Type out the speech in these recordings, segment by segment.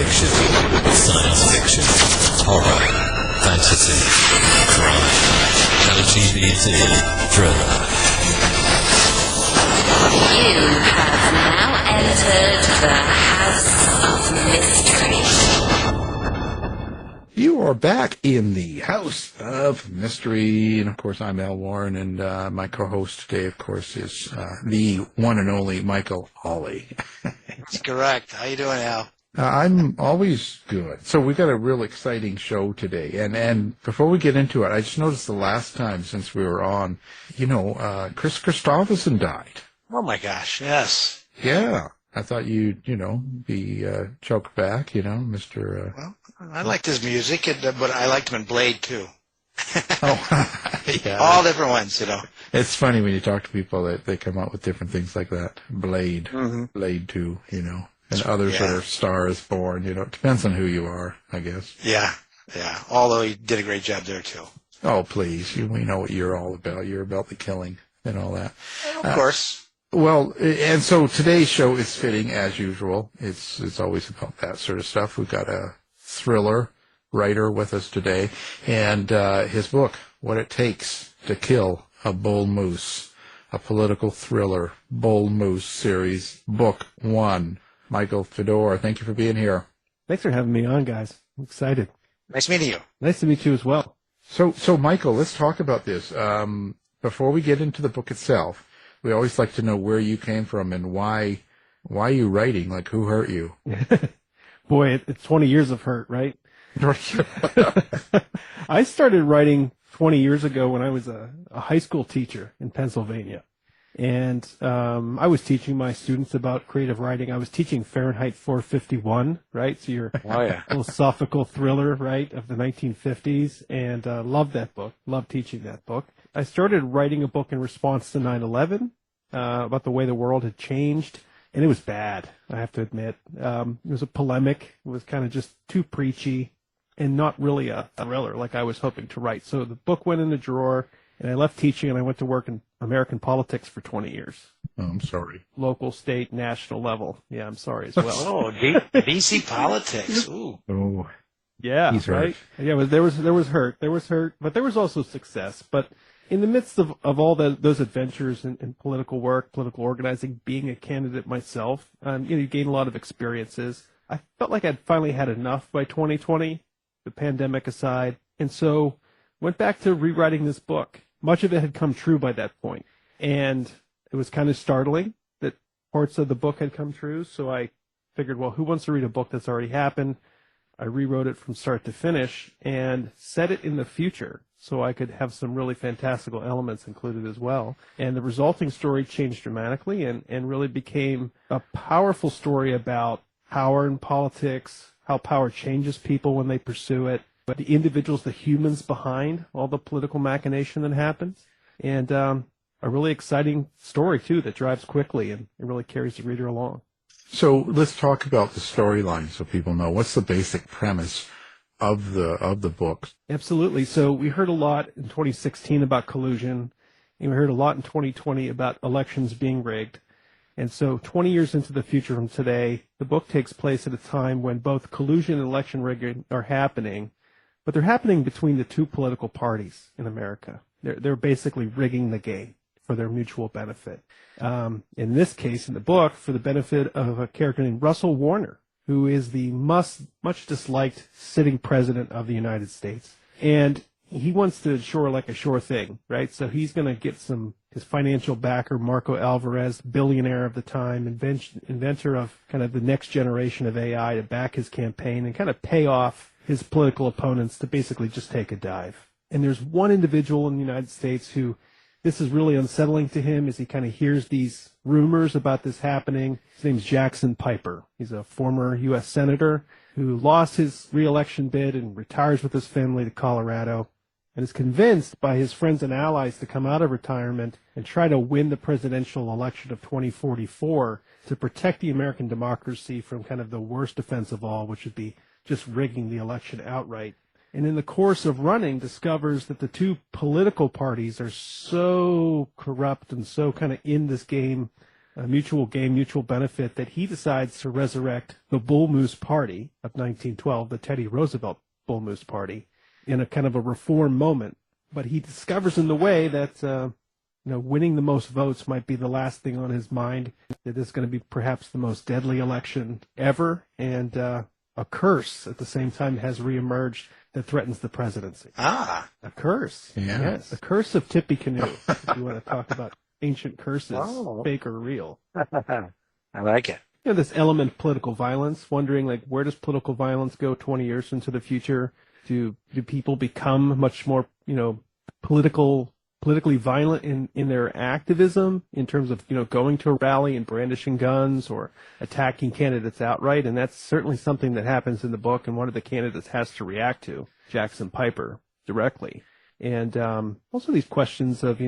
fiction, science fiction, horror, fantasy, crime, LGBT, thriller. You have now entered the House of Mystery. You are back in the House of Mystery, and of course I'm Al Warren, and my co-host today, of course, is the one and only Michael Hawley. That's correct. How you doing, Al? I'm always good. So we got a real exciting show today, and before we get into it, I just noticed the last time since we were on, Chris Christopherson died. Oh my gosh, yes. Yeah. I thought you'd, be choked back, Mr. Well, I liked his music, but I liked him in Blade, too. Yeah. All different ones, It's funny when you talk to people that they come out with different things like that. Blade, Blade 2, and others are Star is Born, it depends on who you are, I guess. Yeah. Although he did a great job there, too. Oh, please. We know what you're all about. You're about the killing and all that. Of course. Well, and so today's show is fitting as usual. It's always about that sort of stuff. We've got a thriller writer with us today, and his book, What It Takes to Kill a BullMoose, a political thriller, BullMoose series, book 1. Michael Fedor, thank you for being here. Thanks for having me on, guys. I'm excited. Nice meeting you. Nice to meet you as well. So Michael, let's talk about this. Before we get into the book itself, we always like to know where you came from and why you writing, like who hurt you? Boy, it's 20 years of hurt, right? I started writing 20 years ago when I was a high school teacher in Pennsylvania. And I was teaching my students about creative writing. I was teaching Fahrenheit 451, right? So your philosophical thriller, right, of the 1950s. And loved that book, loved teaching that book. I started writing a book in response to 9/11 about the way the world had changed. And it was bad, I have to admit. It was a polemic. It was kind of just too preachy and not really a thriller like I was hoping to write. So the book went in the drawer, and I left teaching, and I went to work in American politics for 20 years. Oh, I'm sorry. Local, state, national level. Yeah, I'm sorry as well. Oh, DC politics. Ooh. Oh. Yeah, He's right? hurt. Yeah, there was hurt. There was hurt, but there was also success. But in the midst of all those adventures in political work, political organizing, being a candidate myself, you gain a lot of experiences. I felt like I'd finally had enough by 2020, the pandemic aside, and so went back to rewriting this book. Much of it had come true by that point, and it was kind of startling that parts of the book had come true, so I figured, well, who wants to read a book that's already happened? I rewrote it from start to finish and set it in the future so I could have some really fantastical elements included as well. And the resulting story changed dramatically and really became a powerful story about power in politics, how power changes people when they pursue it, but the individuals, the humans behind all the political machination that happens. And a really exciting story, too, that drives quickly and it really carries the reader along. So let's talk about the storyline so people know. What's the basic premise of the book? Absolutely. So we heard a lot in 2016 about collusion, and we heard a lot in 2020 about elections being rigged. And so 20 years into the future from today, the book takes place at a time when both collusion and election rigging are happening, but they're happening between the two political parties in America. They're basically rigging the game for their mutual benefit. In this case, in the book, for the benefit of a character named Russell Warner, who is the much disliked sitting president of the United States. And he wants to ensure like a sure thing, right? So he's going to get his financial backer, Marco Alvarez, billionaire of the time, inventor of kind of the next generation of AI, to back his campaign and kind of pay off his political opponents to basically just take a dive. And there's one individual in the United States who this is really unsettling to him as he kind of hears these rumors about this happening. His name's Jackson Piper. He's a former U.S. senator who lost his re-election bid and retires with his family to Colorado and is convinced by his friends and allies to come out of retirement and try to win the presidential election of 2044 to protect the American democracy from kind of the worst offense of all, which would be just rigging the election outright. And in the course of running, discovers that the two political parties are so corrupt and so kind of in this game a mutual gain, mutual benefit, that he decides to resurrect the BullMoose Party of 1912, the Teddy Roosevelt BullMoose Party, in a kind of a reform moment. But he discovers in the way that winning the most votes might be the last thing on his mind, that this is going to be perhaps the most deadly election ever, and a curse at the same time has reemerged that threatens the presidency. Ah. A curse. Yeah. Yes, a curse of Tippecanoe, if you want to talk about ancient curses, fake or real. I like it. This element of political violence, wondering, like, where does political violence go 20 years into the future? Do people become much more, politically violent in their activism in terms of, going to a rally and brandishing guns or attacking candidates outright? And that's certainly something that happens in the book, and one of the candidates has to react to, Jackson Piper, directly. And also these questions of,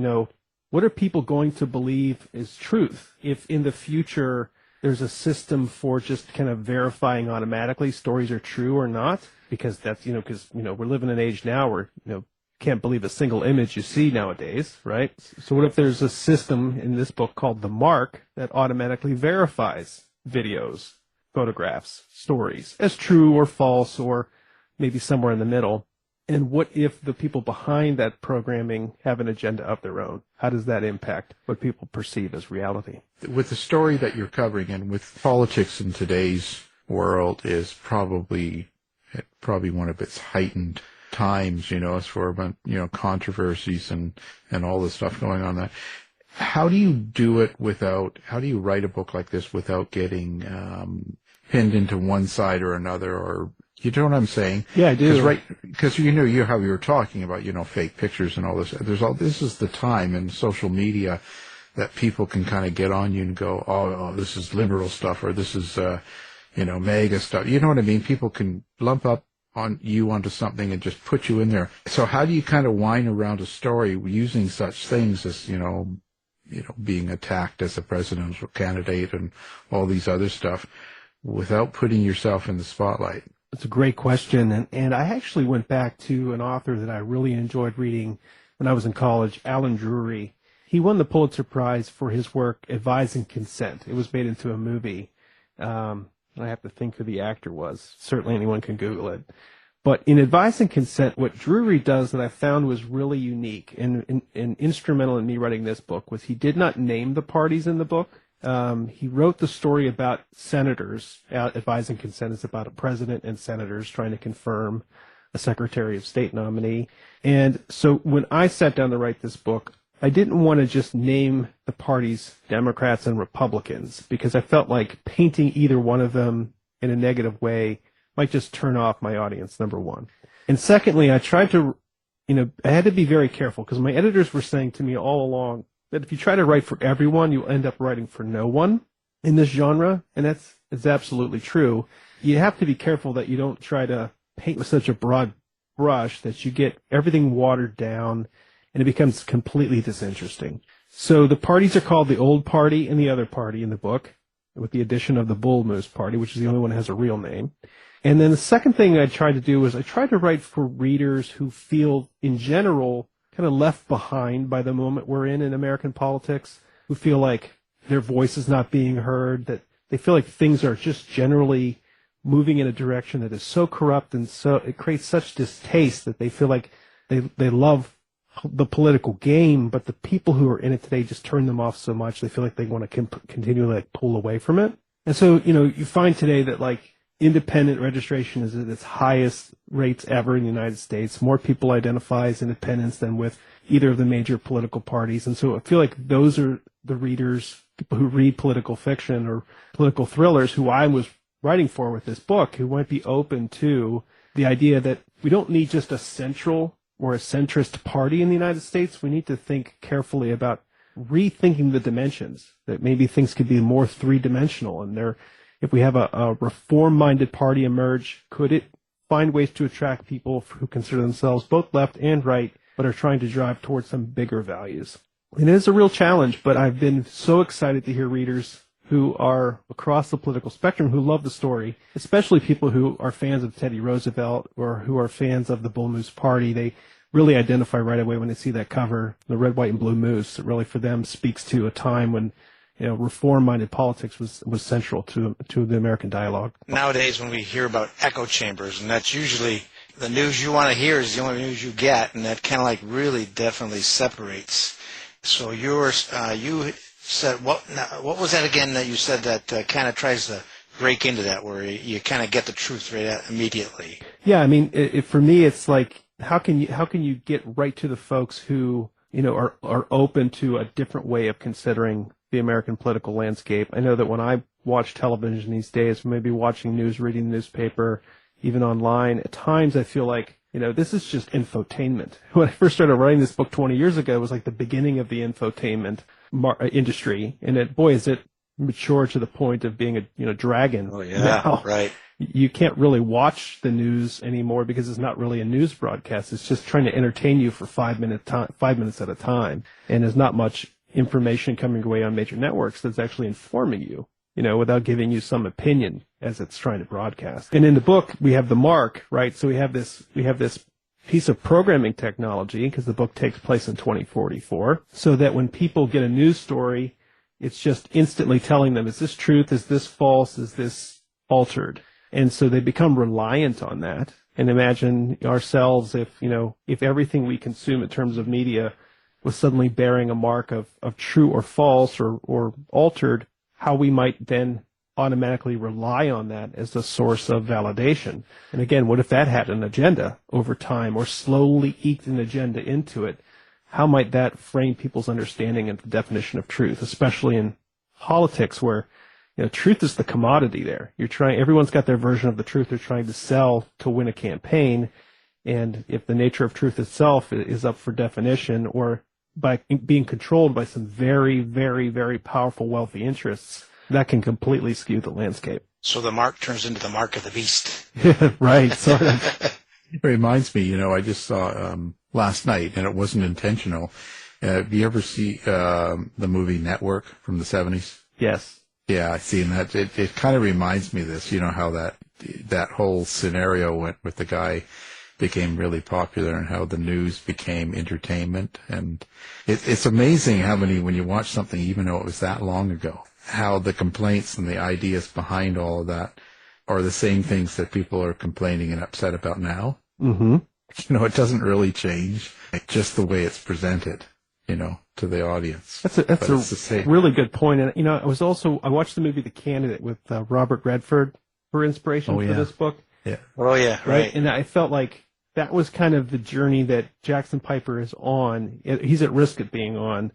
what are people going to believe is truth if in the future there's a system for just kind of verifying automatically stories are true or not? Because that's, we're living in an age now where, can't believe a single image you see nowadays, right? So what if there's a system in this book called the Mark that automatically verifies videos, photographs, stories as true or false, or maybe somewhere in the middle? And what if the people behind that programming have an agenda of their own? How does that impact what people perceive as reality? With the story that you're covering, and with politics in today's world, is probably one of its heightened times, as for, controversies and all the stuff going on there. How do you do it how do you write a book like this without getting pinned into one side or another, or, you know what I'm saying? Yeah, I do. Because how you were talking about, fake pictures and all this. This is the time in social media that people can kind of get on you and go, oh, this is liberal stuff, or this is, MAGA stuff. You know what I mean? People can lump up onto something and just put you in there. So how do you kind of whine around a story using such things as, being attacked as a presidential candidate and all these other stuff without putting yourself in the spotlight? That's a great question. And I actually went back to an author that I really enjoyed reading when I was in college, Alan Drury. He won the Pulitzer Prize for his work, Advising Consent. It was made into a movie. I have to think who the actor was. Certainly anyone can Google it. But in Advising Consent, what Drury does that I found was really unique and instrumental in me writing this book was he did not name the parties in the book. He wrote the story about senators. Advising Consent is about a president and senators trying to confirm a Secretary of State nominee. And so when I sat down to write this book, I didn't want to just name the parties Democrats and Republicans, because I felt like painting either one of them in a negative way might just turn off my audience, number one. And secondly, I tried to, I had to be very careful, because my editors were saying to me all along that if you try to write for everyone, you'll end up writing for no one in this genre. And it's absolutely true. You have to be careful that you don't try to paint with such a broad brush that you get everything watered down and it becomes completely disinteresting. So the parties are called the Old Party and the Other Party in the book, with the addition of the BullMoose Party, which is the only one that has a real name. And then the second thing I tried to do was I tried to write for readers who feel, in general, kind of left behind by the moment we're in American politics, who feel like their voice is not being heard, that they feel like things are just generally moving in a direction that is so corrupt and so it creates such distaste that they feel like they love the political game, but the people who are in it today just turn them off so much they feel like they want to continually pull away from it. And so, you find today that independent registration is at its highest rates ever in the United States. More people identify as independents than with either of the major political parties. And so I feel like those are the readers, people who read political fiction or political thrillers, who I was writing for with this book, who might be open to the idea that we don't need just a central or a centrist party in the United States. We need to think carefully about rethinking the dimensions, that maybe things could be more three-dimensional. And if we have a reform-minded party emerge, could it find ways to attract people who consider themselves both left and right, but are trying to drive towards some bigger values? And it is a real challenge, but I've been so excited to hear readers who are across the political spectrum who love the story, especially people who are fans of Teddy Roosevelt or who are fans of the BullMoose Party. They really identify right away when they see that cover, the red, white, and blue moose. It really, for them, speaks to a time when reform-minded politics was central to the American dialogue. Nowadays, when we hear about echo chambers, and that's usually the news you want to hear is the only news you get, and that kind of like really definitely separates. So you said, what was that again that you said that kind of tries to break into that, where you kind of get the truth right immediately? Yeah, I mean, for me, it's like, how can you get right to the folks who, are open to a different way of considering the American political landscape? I know that when I watch television these days, maybe watching news, reading the newspaper, even online, at times I feel like, this is just infotainment. When I first started writing this book 20 years ago, it was like the beginning of the infotainment industry. And is it mature to the point of being a dragon. Oh, yeah, now. Right. You can't really watch the news anymore because it's not really a news broadcast. It's just trying to entertain you for 5 minutes at a time. And there's not much information coming your way on major networks that's actually informing you, without giving you some opinion as it's trying to broadcast. And in the book, we have the mark, right? So we have this piece of programming technology, because the book takes place in 2044, so that when people get a news story, it's just instantly telling them, is this truth? Is this false? Is this altered? And so they become reliant on that. And imagine ourselves if everything we consume in terms of media was suddenly bearing a mark of true or false or altered, how we might then automatically rely on that as a source of validation. And again, what if that had an agenda over time, or slowly eked an agenda into it? How might that frame people's understanding of the definition of truth, especially in politics where, truth is the commodity there. Everyone's got their version of the truth they're trying to sell to win a campaign. And if the nature of truth itself is up for definition, or by being controlled by some very, very, very powerful wealthy interests, that can completely skew the landscape. So the mark turns into the mark of the beast. Right, sort of. It reminds me, I just saw last night, and it wasn't intentional. Have you ever see the movie Network from the 70s? Yes. Yeah, I've seen that. It kind of reminds me of this, how that whole scenario went with the guy became really popular and how the news became entertainment. And it's amazing how many, when you watch something, even though it was that long ago, how the complaints and the ideas behind all of that are the same things that people are complaining and upset about now. Mm-hmm. It doesn't really change, just the way it's presented, to the audience. That's a really good point. And, I watched the movie The Candidate with Robert Redford for inspiration for this book. Yeah. Oh, yeah, right. And I felt like that was kind of the journey that Jackson Piper is on. He's at risk of being on.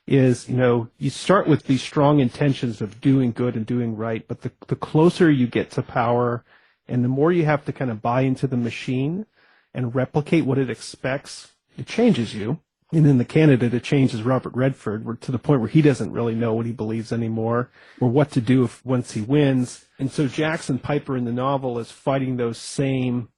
Is, you start with these strong intentions of doing good and doing right, but the closer you get to power and the more you have to kind of buy into the machine and replicate what it expects, it changes you. And in The Candidate, it changes Robert Redford to the point where he doesn't really know what he believes anymore or what to do once he wins. And so Jackson Piper in the novel is fighting those same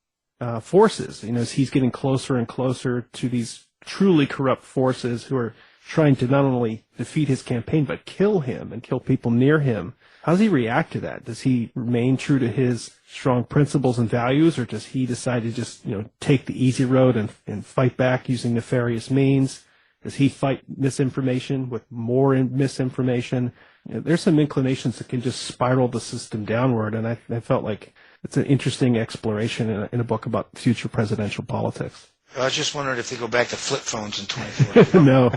forces, as he's getting closer and closer to these truly corrupt forces who are trying to not only defeat his campaign, but kill him and kill people near him. How does he react to that? Does he remain true to his strong principles and values, or does he decide to just, take the easy road and fight back using nefarious means? Does he fight misinformation with more misinformation? There's some inclinations that can just spiral the system downward, and I felt like it's an interesting exploration in a book about future presidential politics. I was just wondering if they go back to flip phones in 2040. No.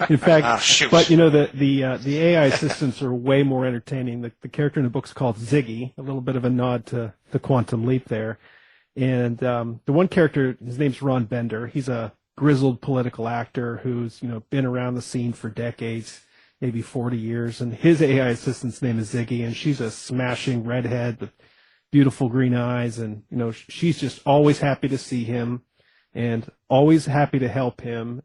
In fact, shoot. But the AI assistants are way more entertaining. The character in the book's called Ziggy, a little bit of a nod to the Quantum Leap there. And the one character, his name's Ron Bender. He's a grizzled political actor who's been around the scene for decades, maybe 40 years. And his AI assistant's name is Ziggy, and she's a smashing redhead with beautiful green eyes, and she's just always happy to see him. And always happy to help him.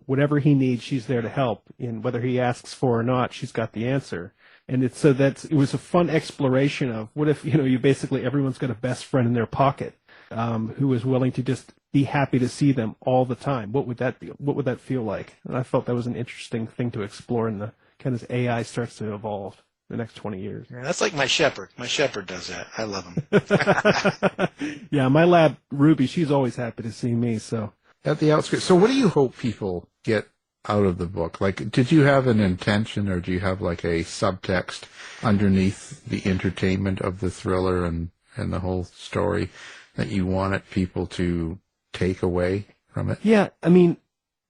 Whatever he needs, she's there to help. And whether he asks for or not, she's got the answer. And it was a fun exploration of what if, you basically everyone's got a best friend in their pocket, who is willing to just be happy to see them all the time. What would that be? What would that feel like? And I felt that was an interesting thing to explore in the kind of as AI starts to evolve the next 20 years. Yeah, that's like my shepherd. My shepherd does that. I love him. Yeah, my lab, Ruby, she's always happy to see me, so. At the outskirts. So what do you hope people get out of the book? Like, did you have an intention, or do you have like a subtext underneath the entertainment of the thriller and the whole story that you wanted people to take away from it? Yeah, I mean,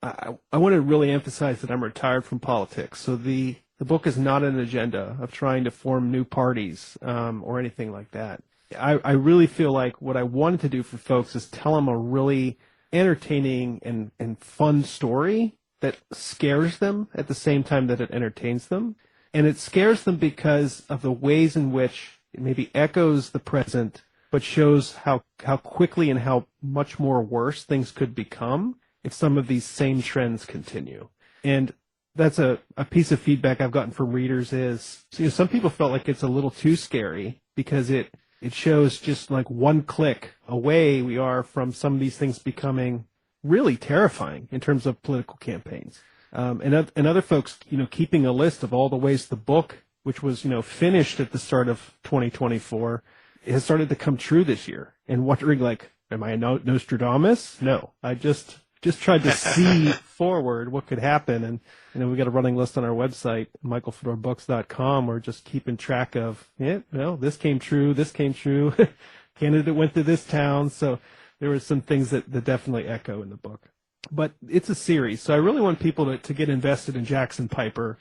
I want to really emphasize that I'm retired from politics, so the book is not an agenda of trying to form new parties or anything like that. I really feel like what I wanted to do for folks is tell them a really entertaining and fun story that scares them at the same time that it entertains them. And it scares them because of the ways in which it maybe echoes the present, but shows how quickly and how much more worse things could become if some of these same trends continue. And that's a piece of feedback I've gotten from readers is, some people felt like it's a little too scary because it shows just like one click away we are from some of these things becoming really terrifying in terms of political campaigns. And other folks, keeping a list of all the ways the book, which was, finished at the start of 2024, has started to come true this year, and wondering like, am I a Nostradamus? No, I just tried to see forward what could happen. And we got a running list on our website, michaelfedorbooks.com. We're just keeping track of, this came true, candidate went to this town. So there were some things that definitely echo in the book. But it's a series, so I really want people to get invested in Jackson Piper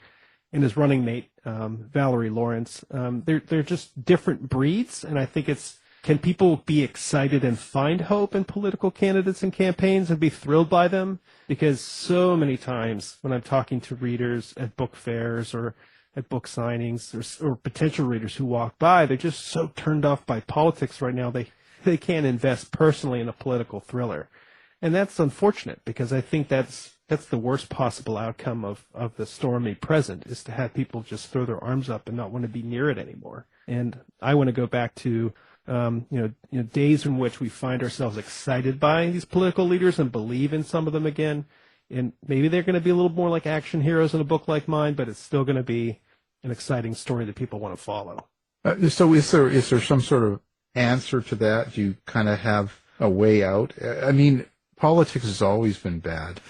and his running mate, Valerie Lawrence. They're just different breeds, and I think can people be excited and find hope in political candidates and campaigns and be thrilled by them? Because so many times when I'm talking to readers at book fairs or at book signings or potential readers who walk by, they're just so turned off by politics right now, they can't invest personally in a political thriller. And that's unfortunate, because I think that's the worst possible outcome of the stormy present, is to have people just throw their arms up and not want to be near it anymore. And I want to go back to days in which we find ourselves excited by these political leaders and believe in some of them again. And maybe they're going to be a little more like action heroes in a book like mine, but it's still going to be an exciting story that people want to follow. So is there some sort of answer to that? Do you kind of have a way out? I mean, politics has always been bad,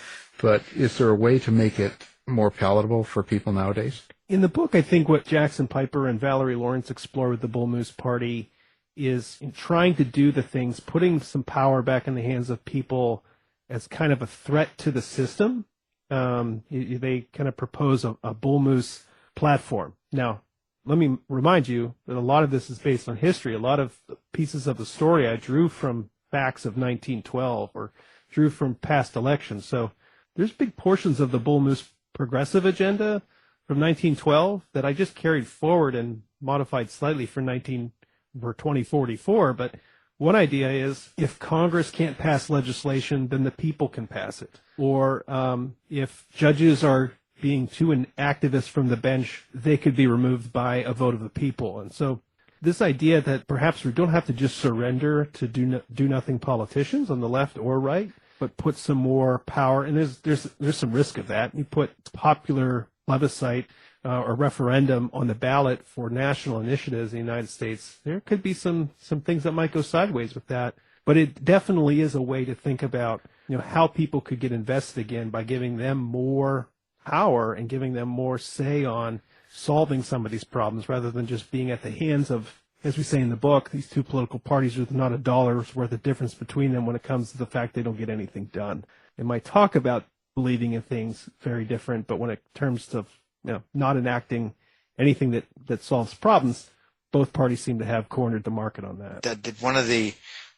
but is there a way to make it more palatable for people nowadays? In the book, I think what Jackson Piper and Valerie Lawrence explore with the BullMoose Party is in trying to do the things, putting some power back in the hands of people as kind of a threat to the system. They kind of propose a BullMoose platform. Now, let me remind you that a lot of this is based on history. A lot of pieces of the story I drew from facts of 1912 or drew from past elections. So there's big portions of the BullMoose progressive agenda from 1912 that I just carried forward and modified slightly for 2044. But one idea is, if Congress can't pass legislation, then the people can pass it. Or if judges are being too activist from the bench, they could be removed by a vote of the people. And so this idea that perhaps we don't have to just surrender to do nothing politicians on the left or right, but put some more power, and there's some risk of that. You put popular plebiscite or referendum on the ballot for national initiatives in the United States, there could be some things that might go sideways with that. But it definitely is a way to think about how people could get invested again by giving them more power and giving them more say on solving some of these problems, rather than just being at the hands of, as we say in the book, these two political parties with not a dollar's worth of difference between them when it comes to the fact they don't get anything done. They might talk about believing in things very different, but when it comes to not enacting anything that solves problems, both parties seem to have cornered the market on that. Did one of the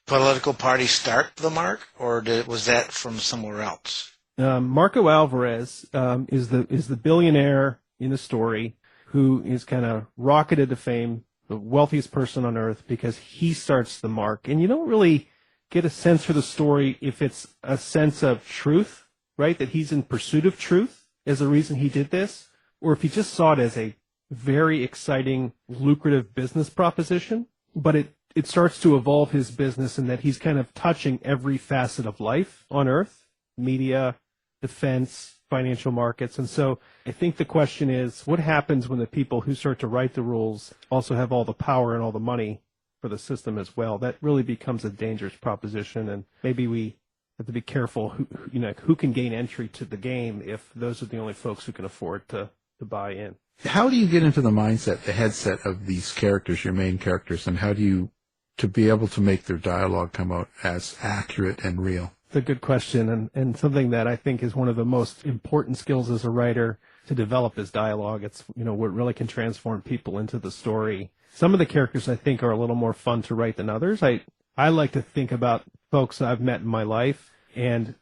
political parties start the mark, or was that from somewhere else? Marco Alvarez is the billionaire in the story who is kind of rocketed to fame, the wealthiest person on earth, because he starts the mark. And you don't really get a sense for the story if it's a sense of truth, right, that he's in pursuit of truth as the reason he did this, or if he just saw it as a very exciting, lucrative business proposition. But it starts to evolve his business in that he's kind of touching every facet of life on earth: media, defense, financial markets. And so I think the question is, what happens when the people who start to write the rules also have all the power and all the money for the system as well? That really becomes a dangerous proposition, and maybe we have to be careful who can gain entry to the game if those are the only folks who can afford to buy in. How do you get into the mindset, the headset of these characters, your main characters, and how do you, to be able to make their dialogue come out as accurate and real? It's a good question, and something that I think is one of the most important skills as a writer to develop is dialogue. It's, what really can transform people into the story. Some of the characters I think are a little more fun to write than others. I like to think about folks I've met in my life and,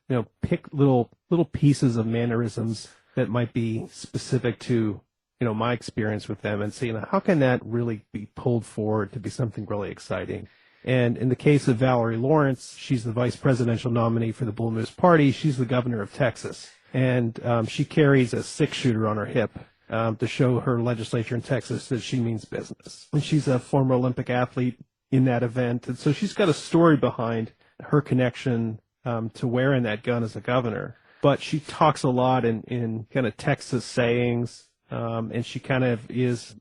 pick little pieces of mannerisms that might be specific to, my experience with them and see, how can that really be pulled forward to be something really exciting? And in the case of Valerie Lawrence, she's the vice presidential nominee for the BullMoose party. She's the governor of Texas. And she carries a 6-shooter on her hip to show her legislature in Texas that she means business. And she's a former Olympic athlete in that event. And so she's got a story behind her connection to wearing that gun as a governor. But she talks a lot in kind of Texas sayings, and she kind of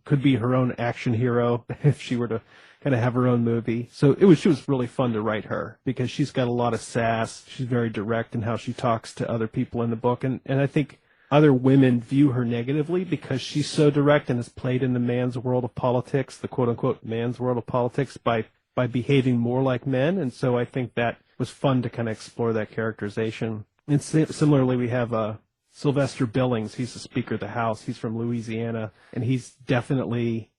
could be her own action hero if she were to kind of have her own movie. So she was really fun to write her because she's got a lot of sass. She's very direct in how she talks to other people in the book. And I think other women view her negatively because she's so direct and is played in the man's world of politics, the quote-unquote man's world of politics, by behaving more like men. And so I think that was fun to kind of explore that characterization. And similarly, we have Sylvester Billings. He's the Speaker of the House. He's from Louisiana, and he's definitely,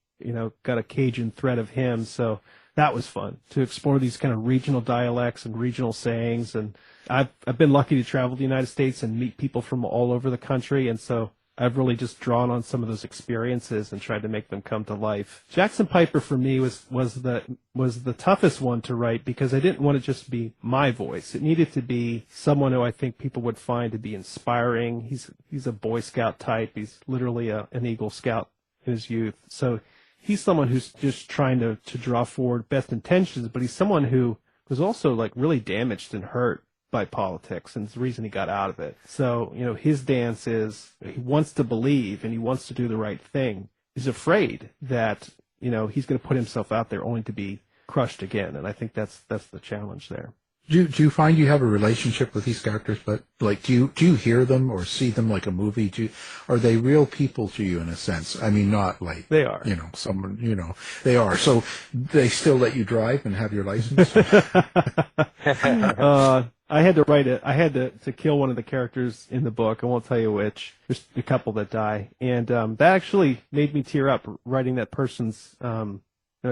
got a Cajun thread of him. So that was fun to explore these kind of regional dialects and regional sayings. And I've been lucky to travel the United States and meet people from all over the country. And so I've really just drawn on some of those experiences and tried to make them come to life. Jackson Piper for me was the toughest one to write because I didn't want to just be my voice. It needed to be someone who I think people would find to be inspiring. He's a Boy Scout type. He's literally an Eagle Scout in his youth. So he's someone who's just trying to draw forward best intentions, but he's someone who was also like really damaged and hurt by politics, and it's the reason he got out of it. So, his dance is he wants to believe and he wants to do the right thing. He's afraid that, he's going to put himself out there only to be crushed again, and I think that's the challenge there. Do you find you have a relationship with these characters, but do you hear them or see them like a movie? Are they real people to you in a sense? I mean, not like they are. Someone, they are. So they still let you drive and have your license? I had to write it. I had to kill one of the characters in the book. I won't tell you which. There's a couple that die, and that actually made me tear up writing that person's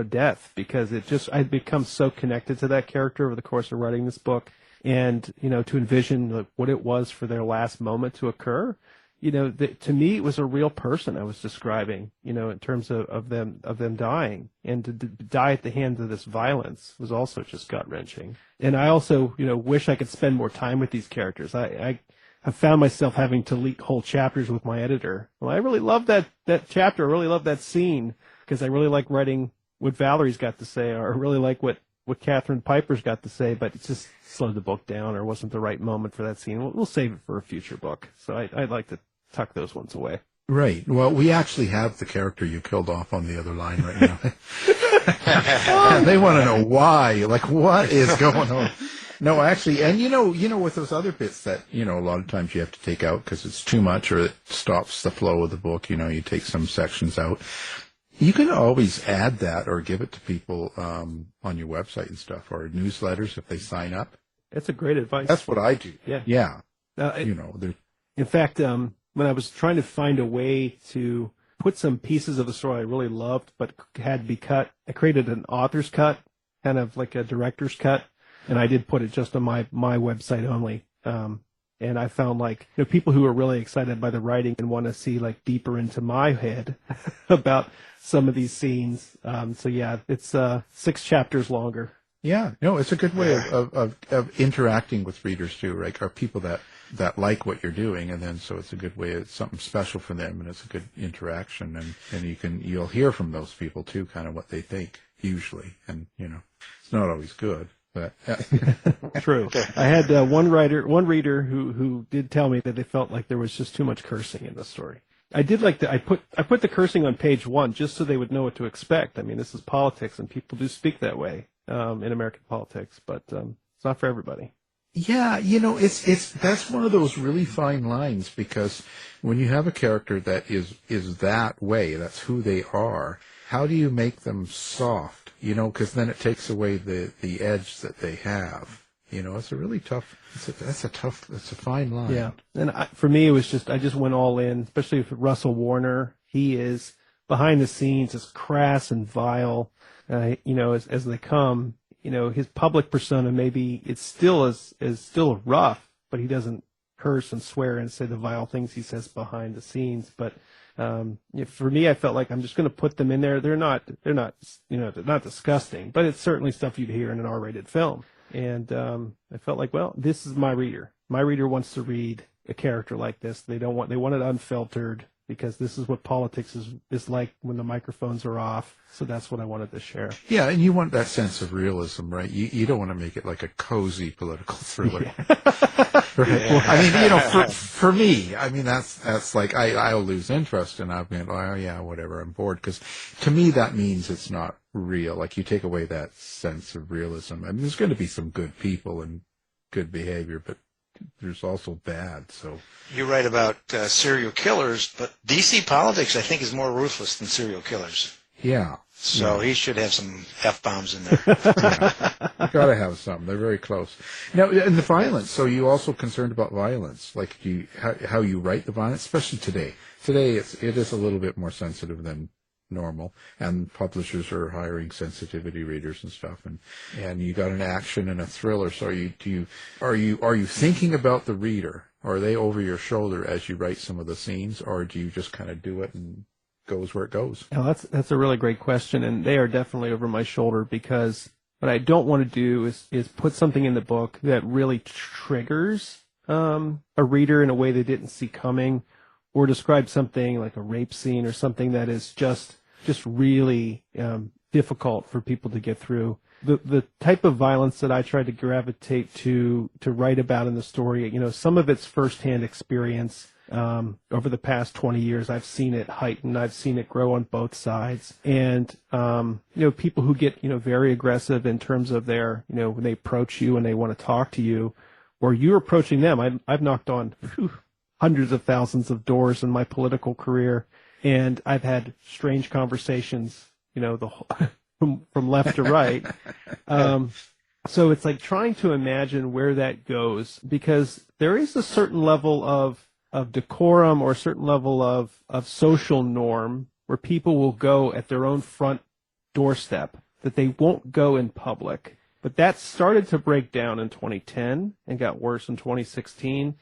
death because I'd become so connected to that character over the course of writing this book, and to envision what it was for their last moment to occur. To me, it was a real person I was describing. In terms of them dying, and to die at the hands of this violence was also just gut wrenching. And I also, wish I could spend more time with these characters. I have found myself having to leak whole chapters with my editor. Well, I really love that chapter. I really love that scene because I really like writing what Valerie's got to say, or I really like what Catherine Piper's got to say, but it just slowed the book down or wasn't the right moment for that scene. We'll save it for a future book. So I'd like to tuck those ones away. Right. Well, we actually have the character you killed off on the other line right now. They want to know why. Like, what is going on? No, actually, and with those other bits that, a lot of times you have to take out because it's too much or it stops the flow of the book, you take some sections out. You can always add that or give it to people on your website and stuff or newsletters if they sign up. That's a great advice. That's what I do. Yeah. Yeah. In fact, when I was trying to find a way to put some pieces of the story I really loved but had to be cut, I created an author's cut, kind of like a director's cut, and I did put it just on my website only. And I found people who are really excited by the writing and want to see deeper into my head about some of these scenes. So yeah, it's 6 chapters longer. Yeah, no, it's a good way of interacting with readers too, right? Or people that like what you're doing, and then so it's a good way. It's something special for them, and it's a good interaction, and you'll hear from those people too, kind of what they think usually, and it's not always good. But True. I had one reader who did tell me that they felt like there was just too much cursing in the story. I did like I put the cursing on page 1 just so they would know what to expect. I mean, this is politics, and people do speak that way in American politics, but it's not for everybody. Yeah, that's one of those really fine lines, because when you have a character that is that way, that's who they are. How do you make them soft? Because then it takes away the edge that they have. It's a really tough. It's a fine line. Yeah, and for me, it was I just went all in, especially with Russell Warner. He is behind the scenes as crass and vile, as they come. His public persona, maybe it's still rough, but he doesn't curse and swear and say the vile things he says behind the scenes. But for me, I felt like I'm just going to put them in there. They're not disgusting, but it's certainly stuff you'd hear in an R-rated film. And I felt like, well, this is my reader. My reader wants to read a character like this. They want it unfiltered, because this is what politics is like when the microphones are off. So that's what I wanted to share. Yeah, and you want that sense of realism, right? You don't want to make it like a cozy political thriller. Yeah. Right? Yeah. Well, for me, that's like, I'll lose interest, and I'll be like, oh yeah, whatever, I'm bored. Because to me, that means it's not real. Like, you take away that sense of realism. There's going to be some good people and good behavior, but there's also bad. So you write about serial killers, but DC politics, I think, is more ruthless than serial killers. Yeah. So he should have some F-bombs in there. Yeah. You got to have something. They're very close. Now, and the violence. So you also concerned about violence, like how you write the violence, especially today. Today, it is a little bit more sensitive than normal, and publishers are hiring sensitivity readers and stuff, and you got an action and a thriller. So are you thinking about the reader? Are they over your shoulder as you write some of the scenes, or do you just kind of do it and goes where it goes? Oh, that's a really great question, and they are definitely over my shoulder, because what I don't want to do is put something in the book that really triggers a reader in a way they didn't see coming, or describe something like a rape scene or something that is just really difficult for people to get through. The type of violence that I try to gravitate to write about in the story, some of it's firsthand experience. Over the past 20 years, I've seen it heighten. I've seen it grow on both sides. And, people who get, very aggressive in terms of their, when they approach you and they want to talk to you, or you're approaching them. I've knocked on hundreds of thousands of doors in my political career, and I've had strange conversations, from left to right. So it's like trying to imagine where that goes, because there is a certain level of decorum, or a certain level of social norm where people will go at their own front doorstep, that they won't go in public. But that started to break down in 2010 and got worse in 2016.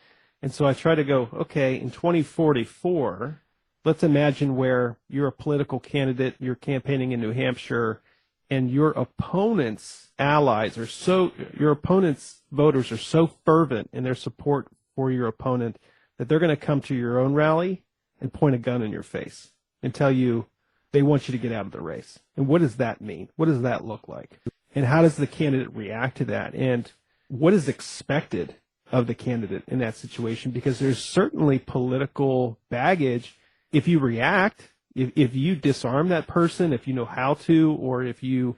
And so I try to go, okay, in 2044, let's imagine where you're a political candidate, you're campaigning in New Hampshire, and your opponent's your opponent's voters are so fervent in their support for your opponent that they're going to come to your own rally and point a gun in your face and tell you they want you to get out of the race. And what does that mean? What does that look like? And how does the candidate react to that? And what is expected of the candidate in that situation? Because there's certainly political baggage. If you react, if you disarm that person, if you know how to, or if you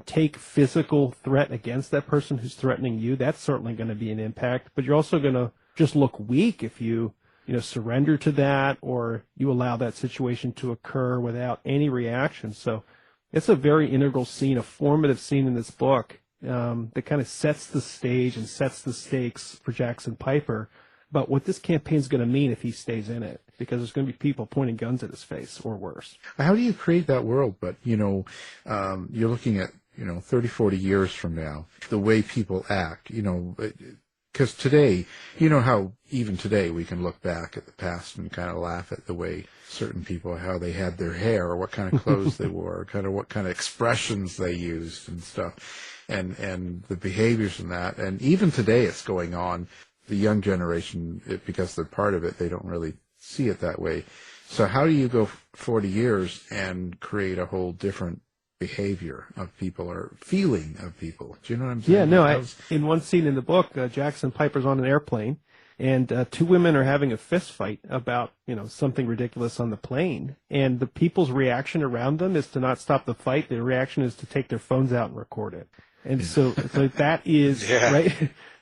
take physical threat against that person who's threatening you, that's certainly going to be an impact. But you're also going to just look weak if you surrender to that, or you allow that situation to occur without any reaction. So it's a very integral scene, a formative scene in this book that kind of sets the stage and sets the stakes for Jackson Piper about what this campaign's going to mean if he stays in it, because there's going to be people pointing guns at his face or worse. How do you create that world? But, you're looking at, 30, 40 years from now, the way people act, because today, how even today we can look back at the past and kind of laugh at the way certain people, how they had their hair, or what kind of clothes they wore, kind of what kind of expressions they used and stuff, and the behaviors in that. And even today it's going on. The young generation, because they're part of it, they don't really see it that way. So how do you go 40 years and create a whole different behavior of people or feeling of people? Do you know what I'm saying? Yeah, no, in one scene in the book, Jackson Piper's on an airplane, and two women are having a fist fight about, something ridiculous on the plane. And the people's reaction around them is to not stop the fight. Their reaction is to take their phones out and record it. And so that is, right?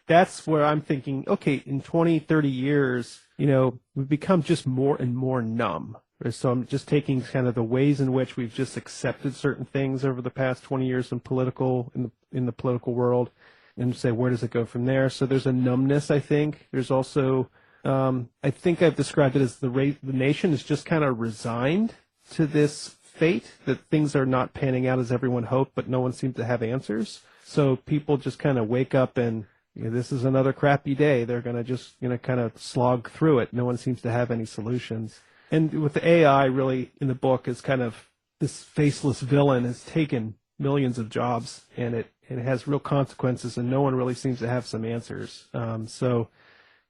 That's where I'm thinking, okay, in 20, 30 years, we've become just more and more numb. So I'm just taking kind of the ways in which we've just accepted certain things over the past 20 years in the political world, and say, where does it go from there? So there's a numbness, I think. There's also, I think I've described it as the nation is just kind of resigned to this fate, that things are not panning out as everyone hoped, but no one seems to have answers. So people just kind of wake up and, this is another crappy day. They're going to just, kind of slog through it. No one seems to have any solutions. And with the AI, really, in the book, is kind of this faceless villain has taken millions of jobs, and it has real consequences, and no one really seems to have some answers. So,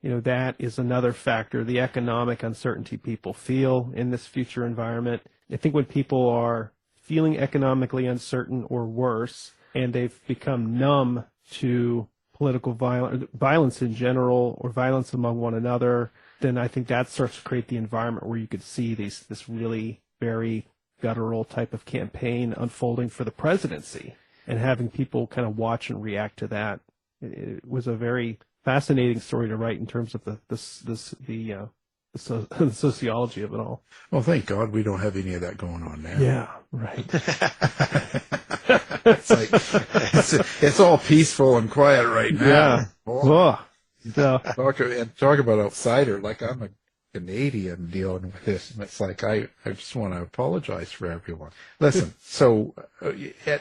that is another factor, the economic uncertainty people feel in this future environment. I think when people are feeling economically uncertain or worse, and they've become numb to political violence in general, or violence among one another, then I think that starts to create the environment where you could see this really very guttural type of campaign unfolding for the presidency, and having people kind of watch and react to that. It was a very fascinating story to write in terms of the sociology of it all. Well, thank God we don't have any of that going on now. Yeah, right. It's like it's all peaceful and quiet right now. Yeah. Oh. So, talk about outsider. Like, I'm a Canadian dealing with this, and it's like I just want to apologize for everyone. Listen, so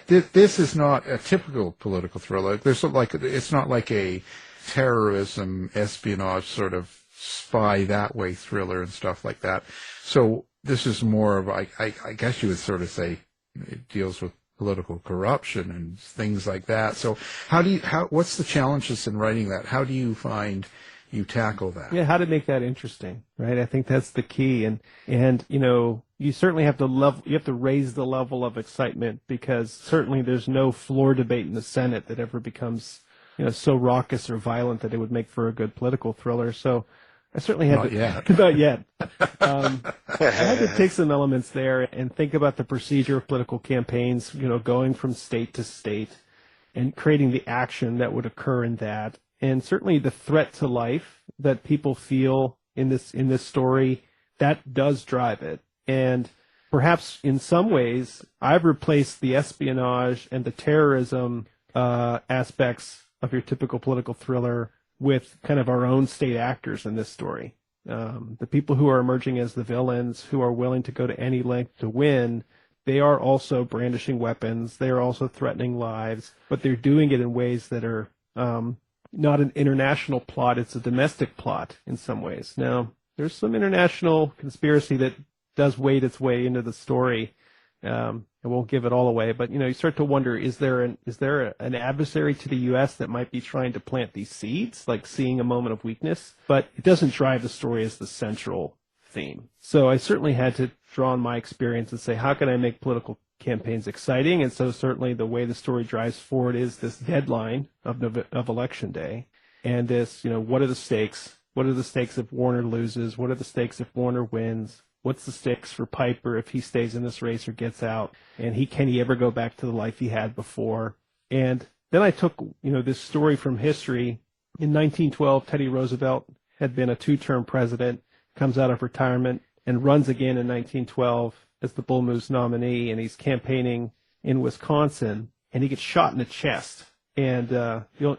this is not a typical political thriller. It's not like a terrorism, espionage sort of spy that way thriller and stuff like that. So this is more of, I guess you would sort of say, it deals with political corruption and things like that. So what's the challenges in writing that? How do you find you tackle that? Yeah, how to make that interesting, right? I think that's the key. And you certainly have to raise the level of excitement, because certainly there's no floor debate in the Senate that ever becomes, so raucous or violent that it would make for a good political thriller. So I certainly had not yet. I had to take some elements there and think about the procedure of political campaigns, going from state to state and creating the action that would occur in that. And certainly the threat to life that people feel in this story, that does drive it. And perhaps in some ways, I've replaced the espionage and the terrorism aspects of your typical political thriller with kind of our own state actors in this story. The people who are emerging as the villains, who are willing to go to any length to win, they are also brandishing weapons. They are also threatening lives, but they're doing it in ways that are not an international plot. It's a domestic plot in some ways. Now, there's some international conspiracy that does wade its way into the story. I won't give it all away, but you start to wonder: is there an adversary to the U.S. that might be trying to plant these seeds, like seeing a moment of weakness? But it doesn't drive the story as the central theme. So I certainly had to draw on my experience and say, how can I make political campaigns exciting? And so certainly the way the story drives forward is this deadline of Election Day, and this, what are the stakes? What are the stakes if Warner loses? What are the stakes if Warner wins? What's the stakes for Piper if he stays in this race or gets out? And can he ever go back to the life he had before? And then I took, this story from history. In 1912, Teddy Roosevelt had been a 2-term president, comes out of retirement, and runs again in 1912 as the BullMoose nominee, and he's campaigning in Wisconsin, and he gets shot in the chest. And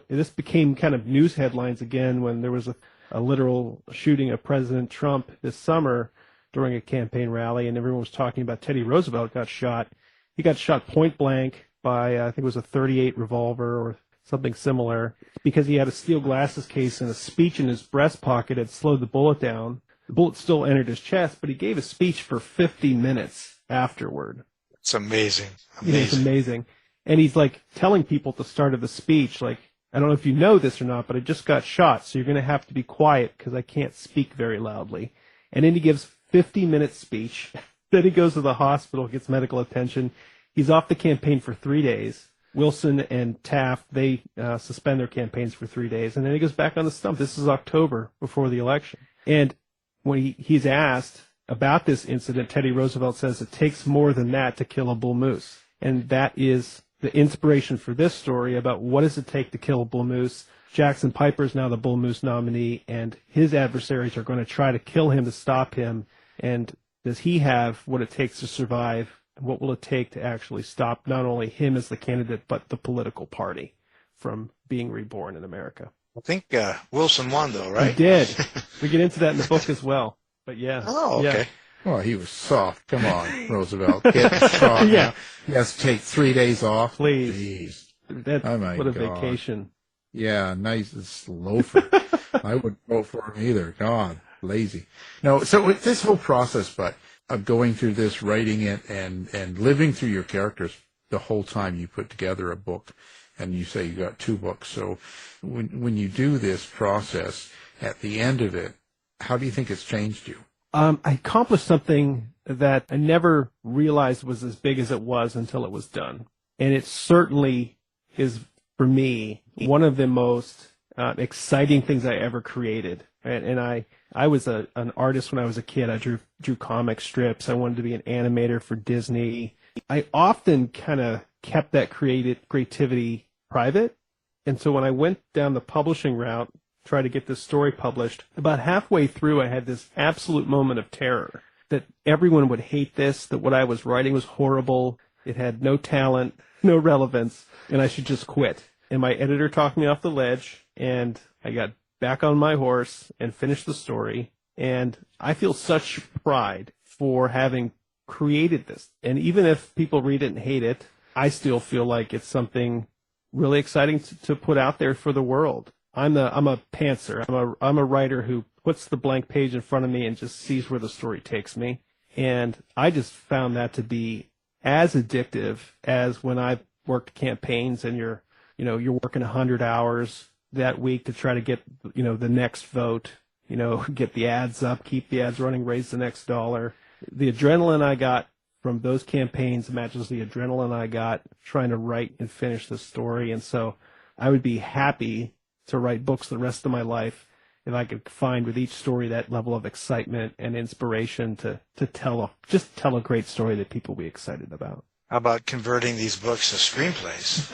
this became kind of news headlines again when there was a literal shooting of President Trump this summer during a campaign rally, and everyone was talking about Teddy Roosevelt got shot. He got shot point blank by, I think it was a .38 revolver or something similar, because he had a steel glasses case and a speech in his breast pocket had slowed the bullet down. The bullet still entered his chest, but he gave a speech for 50 minutes afterward. It's amazing. It's amazing. And he's like telling people at the start of the speech, like, I don't know if you know this or not, but I just got shot, so you're going to have to be quiet because I can't speak very loudly. And then he gives 50-minute speech. Then he goes to the hospital, gets medical attention. He's off the campaign for 3 days. Wilson and Taft, they suspend their campaigns for 3 days, and then he goes back on the stump. This is October before the election. And when he's asked about this incident, Teddy Roosevelt says it takes more than that to kill a bull moose. And that is the inspiration for this story about what does it take to kill a bull moose. Jackson Piper is now the bull moose nominee, and his adversaries are going to try to kill him to stop him. And does he have what it takes to survive? And what will it take to actually stop not only him as the candidate, but the political party from being reborn in America? I think Wilson won, though, right? He did. We get into that in the book as well. But yeah. Oh, okay. Yeah. Well, he was soft. Come on, Roosevelt. Get strong. Yeah. He has to take 3 days off. Please. Jeez. Oh, my what a God. vacation. Yeah, nice. It's loafer. I wouldn't vote for him either. God, lazy. No, so with this whole process, but of going through this, writing it, and living through your characters the whole time you put together a book, and you say you got 2 books. So when you do this process, at the end of it, how do you think it's changed you? I accomplished something that I never realized was as big as it was until it was done. And it certainly is, for me, one of the most exciting things I ever created. And I was an artist when I was a kid. I drew comic strips. I wanted to be an animator for Disney. I often kind of kept that creativity private. And so when I went down the publishing route, try to get this story published, about halfway through I had this absolute moment of terror that everyone would hate this, that what I was writing was horrible, it had no talent, no relevance, and I should just quit. And my editor talked me off the ledge, and I got back on my horse and finished the story, and I feel such pride for having created this. And even if people read it and hate it, I still feel like it's something really exciting to put out there for the world. I'm a pantser. I'm a writer who puts the blank page in front of me and just sees where the story takes me. And I just found that to be as addictive as when I worked campaigns and you're working 100 hours that week to try to get, the next vote, get the ads up, keep the ads running, raise the next dollar. The adrenaline I got from those campaigns matches the adrenaline I got trying to write and finish the story. And so I would be happy to write books the rest of my life if I could find with each story that level of excitement and inspiration to tell a great story that people will be excited about. How about converting these books to screenplays?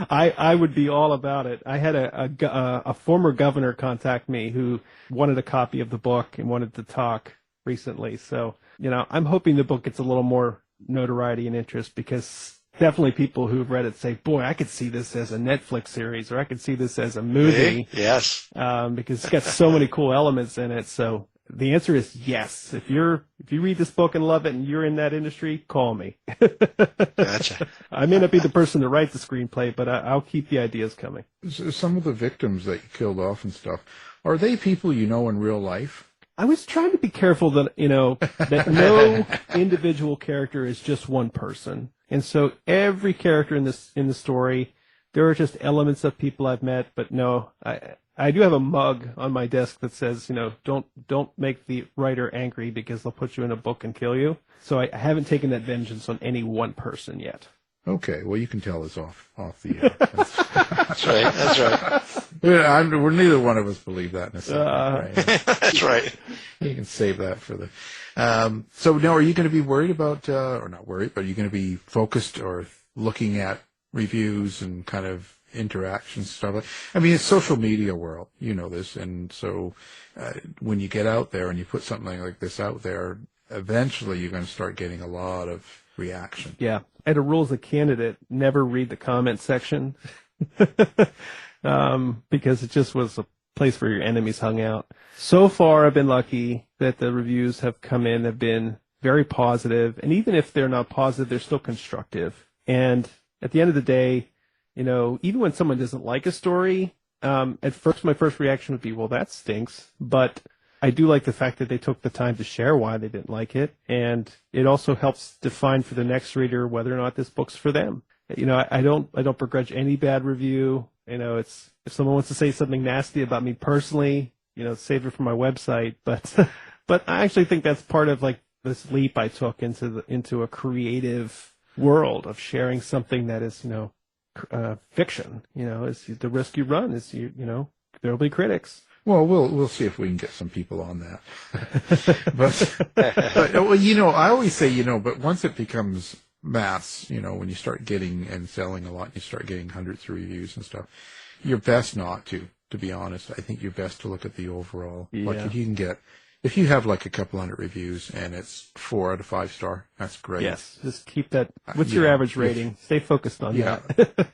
I would be all about it. I had a former governor contact me who wanted a copy of the book and wanted to talk recently. So, I'm hoping the book gets a little more notoriety and interest, because definitely people who've read it say, boy, I could see this as a Netflix series, or I could see this as a movie. Yes. Because it's got so many cool elements in it. So the answer is yes. If you read this book and love it and you're in that industry, call me. Gotcha. I may not be the person to write the screenplay, but I'll keep the ideas coming. Some of the victims that you killed off and stuff, are they people you know in real life? I was trying to be careful that, that no individual character is just one person. And so every character in the story, there are just elements of people I've met, but no, I do have a mug on my desk that says, don't make the writer angry because they'll put you in a book and kill you. So I haven't taken that vengeance on any one person yet. Okay, well, you can tell us off the. That's right. That's right. We're neither one of us believe that in a second. Right? That's right. You can save that for the. So now, are you going to be worried about, or not worried, but are you going to be focused or looking at reviews and kind of interactions and stuff like? I mean, it's social media world, this, and so when you get out there and you put something like this out there, eventually you're going to start getting a lot of reaction. Yeah, I had a rule as a candidate: never read the comment section. Because it just was a place where your enemies hung out. So far, I've been lucky that the reviews have come in, have been very positive, and even if they're not positive, they're still constructive. And at the end of the day, even when someone doesn't like a story, at first my first reaction would be, well, that stinks. But I do like the fact that they took the time to share why they didn't like it, and it also helps define for the next reader whether or not this book's for them. I don't begrudge any bad review. It's if someone wants to say something nasty about me personally, save it for my website. But I actually think that's part of like this leap I took into a creative world of sharing something that is, fiction. Is the risk you run is there'll be critics. Well, we'll see if we can get some people on that. but well, I always say, but once it becomes mass, when you start getting and selling a lot, you start getting hundreds of reviews and stuff, you're best not to be honest. I think you're best to look at the overall. Yeah. Like if you have like a couple hundred reviews and it's 4 out of 5 star, that's great. Yes, just keep that. What's your average rating? Stay focused on that.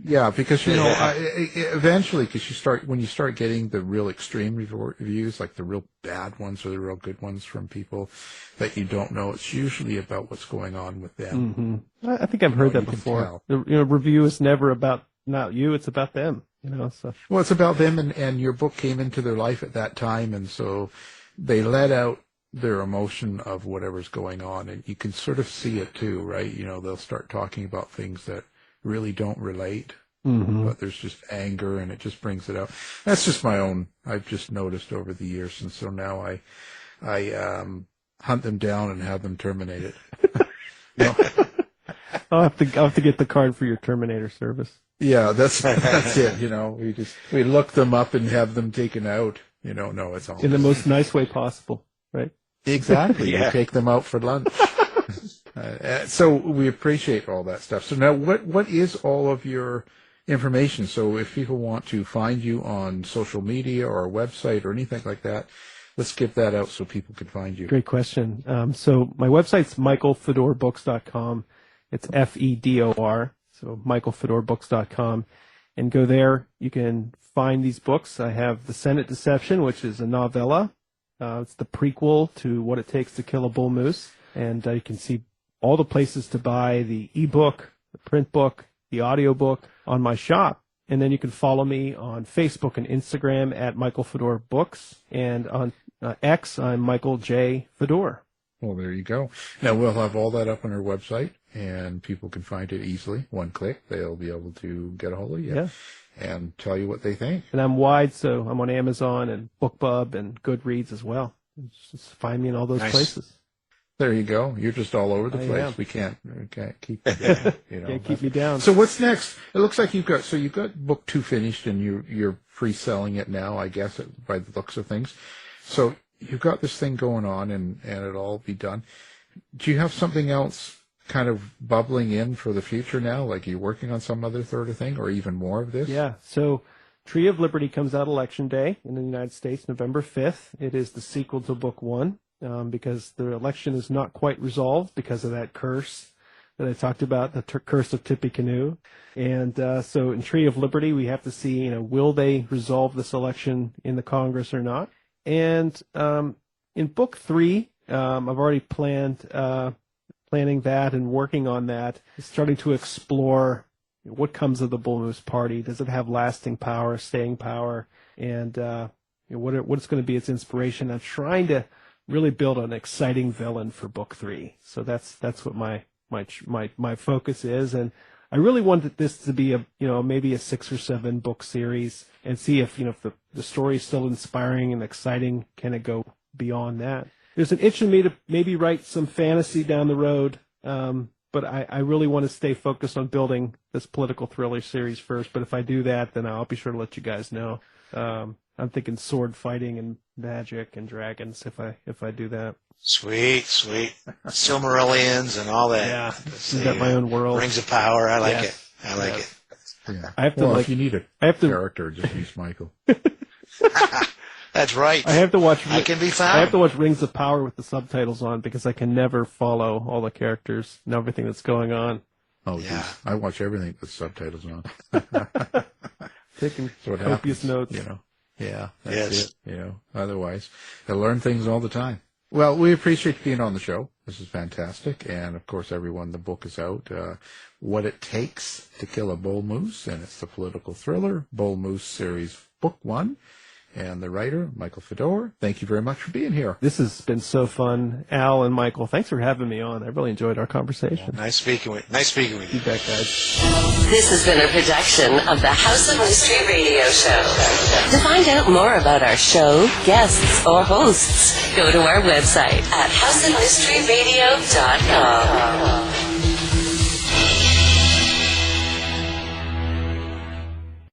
Yeah, because eventually, when you start getting the real extreme reviews, like the real bad ones or the real good ones from people that you don't know, it's usually about what's going on with them. Mm-hmm. I think I've heard that before. The review is never about not you; it's about them. So. Well, it's about them, and your book came into their life at that time, and so they let out their emotion of whatever's going on, and you can sort of see it too, right? They'll start talking about things that really don't relate, but there's just anger, and it just brings it out. That's just my own. I've just noticed over the years, and so now I hunt them down and have them terminated. I'll have to get the card for your Terminator service. Yeah, that's it. We look them up and have them taken out. No, it's all in the most nice way possible, right? Exactly. Yeah. You take them out for lunch. So we appreciate all that stuff. So now, what is all of your information? So if people want to find you on social media or a website or anything like that, let's give that out so people can find you. Great question. So my website's michaelfedorbooks.com. It's Fedor. So michaelfedorbooks.com. And go there. You can find these books. I have The Senate Deception, which is a novella. It's the prequel to What It Takes to Kill a Bull Moose. And you can see all the places to buy the ebook, the print book, the audiobook on my shop. And then you can follow me on Facebook and Instagram at Michael Fedor Books. And on X, I'm Michael J. Fedor. Well, there you go. Now, we'll have all that up on our website, and people can find it easily. One click, they'll be able to get a hold of you and tell you what they think. And I'm wide, so I'm on Amazon and BookBub and Goodreads as well. Just find me in all those places. There you go. You're just all over the place. Am. We can't keep you down. Can't keep me down. So what's next? It looks like you've got book 2 finished, and you're pre-selling it now, I guess, by the looks of things. So you've got this thing going on, and it'll all be done. Do you have something else kind of bubbling in for the future now? Like, you're working on some other sort of thing, or even more of this? Yeah. So Tree of Liberty comes out Election Day in the United States, November 5th. It is the sequel to Book 1 because the election is not quite resolved because of that curse that I talked about, the curse of Tippecanoe. And so in Tree of Liberty, we have to see, will they resolve this election in the Congress or not? And in Book 3, I've already planning that and working on that, starting to explore what comes of the BullMoose party. Does it have lasting power, staying power, and what's going to be its inspiration? I'm trying to really build an exciting villain for Book 3. So that's what my focus is, and I really wanted this to be maybe a 6 or 7 book series, and see if the story is still inspiring and exciting. Can it go beyond that? There's an itch in me to maybe write some fantasy down the road, but I really want to stay focused on building this political thriller series first. But if I do that, then I'll be sure to let you guys know. I'm thinking sword fighting and magic and dragons if I do that. Sweet. Silmarillions and all that. Yeah, got my own world. Rings of power. I like it. Yeah. I have to if you need a character, just use Michael. That's right. I have to watch. I can be found. I have to watch Rings of Power with the subtitles on because I can never follow all the characters and everything that's going on. Oh, yeah. Geez. I watch everything with subtitles on. Taking copious notes. Yeah, that's it. Otherwise, I learn things all the time. Well, we appreciate you being on the show. This is fantastic. And, of course, everyone, the book is out, What It Takes to Kill a Bull Moose, and it's the political thriller, BullMoose Series Book 1. And the writer, Michael Fedor, thank you very much for being here. This has been so fun. Al and Michael, thanks for having me on. I really enjoyed our conversation. Nice speaking with you. You bet, guys. This has been a production of the House of Mystery Radio Show. To find out more about our show, guests, or hosts, go to our website at houseofmysteryradio.com.